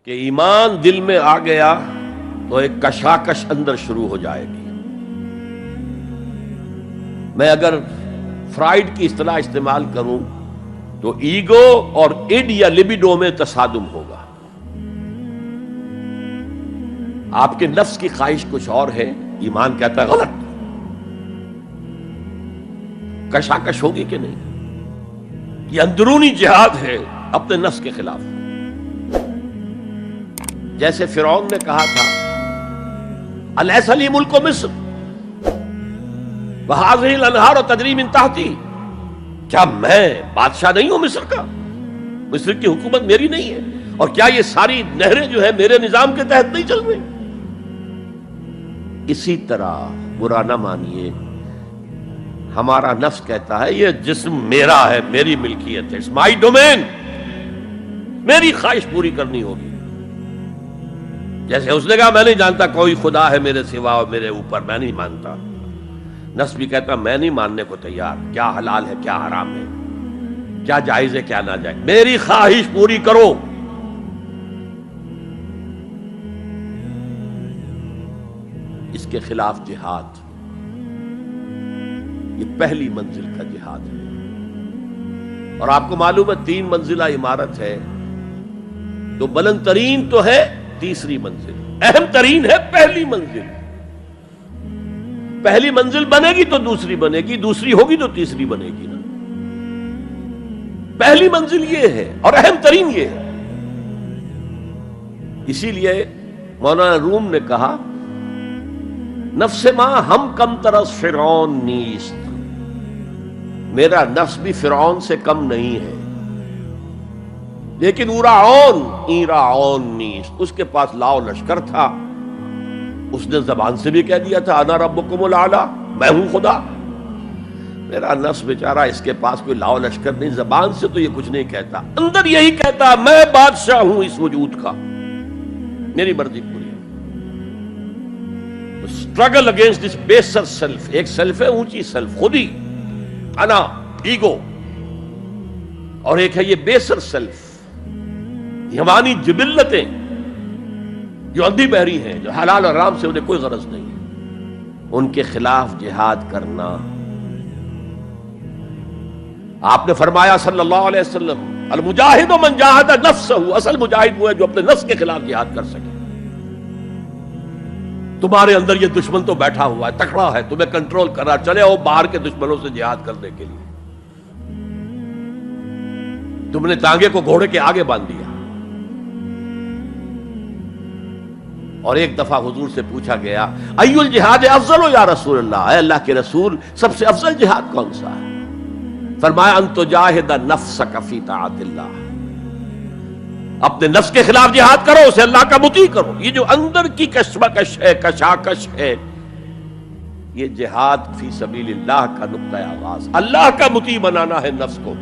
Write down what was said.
کہ ایمان دل میں آ گیا تو ایک کشاکش اندر شروع ہو جائے گی۔ میں اگر فرائیڈ کی اصطلاح استعمال کروں تو ایگو اور اڈ یا لبیڈو میں تصادم ہوگا۔ آپ کے نفس کی خواہش کچھ اور ہے، ایمان کہتا ہے غلط۔ کشاکش ہوگی کہ نہیں؟ یہ اندرونی جہاد ہے اپنے نفس کے خلاف۔ جیسے فرعون نے کہا تھا الیس لی ملک مصر وہذہ الانہار تجری من تحتی، کیا میں بادشاہ نہیں ہوں مصر کا؟ مصر کی حکومت میری نہیں ہے؟ اور کیا یہ ساری نہریں جو ہے میرے نظام کے تحت نہیں چل رہی؟ اسی طرح برا نہ مانیے، ہمارا نفس کہتا ہے یہ جسم میرا ہے، میری ملکیت ہے، اٹس مائی ڈومین، میری خواہش پوری کرنی ہوگی۔ جیسے اس نے کہا میں نہیں جانتا کوئی خدا ہے میرے سوا اور میرے اوپر، میں نہیں مانتا۔ نفس بھی کہتا میں نہیں ماننے کو تیار، کیا حلال ہے کیا حرام ہے، کیا جائز ہے کیا ناجائز، میری خواہش پوری کرو۔ اس کے خلاف جہاد، یہ پہلی منزل کا جہاد ہے۔ اور آپ کو معلوم ہے 3 منزلہ عمارت ہے، تو بلند ترین تو ہے تیسری منزل، اہم ترین ہے پہلی منزل۔ پہلی منزل بنے گی تو دوسری بنے گی، دوسری ہوگی تو تیسری بنے گی نا۔ پہلی منزل یہ ہے اور اہم ترین یہ ہے۔ اسی لیے مولانا روم نے کہا نفس ما ہم کم ترس فرعون نیست، میرا نفس بھی فرعون سے کم نہیں ہے، لیکن ایراعون نیست، اس کے پاس لاؤ لشکر تھا، اس نے زبان سے بھی کہہ دیا تھا انا ربکم الاعلی، میں ہوں خدا۔ میرا نفس بیچارہ اس کے پاس کوئی لاؤ لشکر نہیں، زبان سے تو یہ کچھ نہیں کہتا، اندر یہی کہتا میں بادشاہ ہوں اس وجود کا، میری مرضی پوری ہے۔ اسٹرگل اگینسٹ دس بیسر سیلف، ایک سیلف ہے اونچی سیلف، خود ہی انا ایگو، اور ایک ہے یہ بیسر سیلف، حیوانی جبلتیں جو اندھی بہری ہیں، جو حلال اور حرام سے انہیں کوئی غرض نہیں ہے، ان کے خلاف جہاد کرنا۔ آپ نے فرمایا صلی اللہ علیہ وسلم المجاہد من جاہد نفسہ، اصل مجاہد وہ ہے جو اپنے نفس کے خلاف جہاد کر سکے۔ تمہارے اندر یہ دشمن تو بیٹھا ہوا ہے، تکڑا ہے، تمہیں کنٹرول کر رہا، چلے آؤ باہر کے دشمنوں سے جہاد کرنے کے لیے۔ تم نے ٹانگے کو گھوڑے کے آگے باندھ دیا۔ اور ایک دفعہ حضور سے پوچھا گیا ای الجہاد افضل یا رسول اللہ، اے اللہ کے رسول سب سے افضل جہاد کون سا ہے؟ فرمایا ان تجاہد نفسک فی طاعت اللہ، اپنے نفس کے خلاف جہاد کرو، اسے اللہ کا مطیع کرو۔ یہ جو اندر کی کشمکش ہے، کشاکش ہے، یہ جہاد فی سبیل اللہ کا نقطہ آغاز، اللہ کا مطیع بنانا ہے نفس کو۔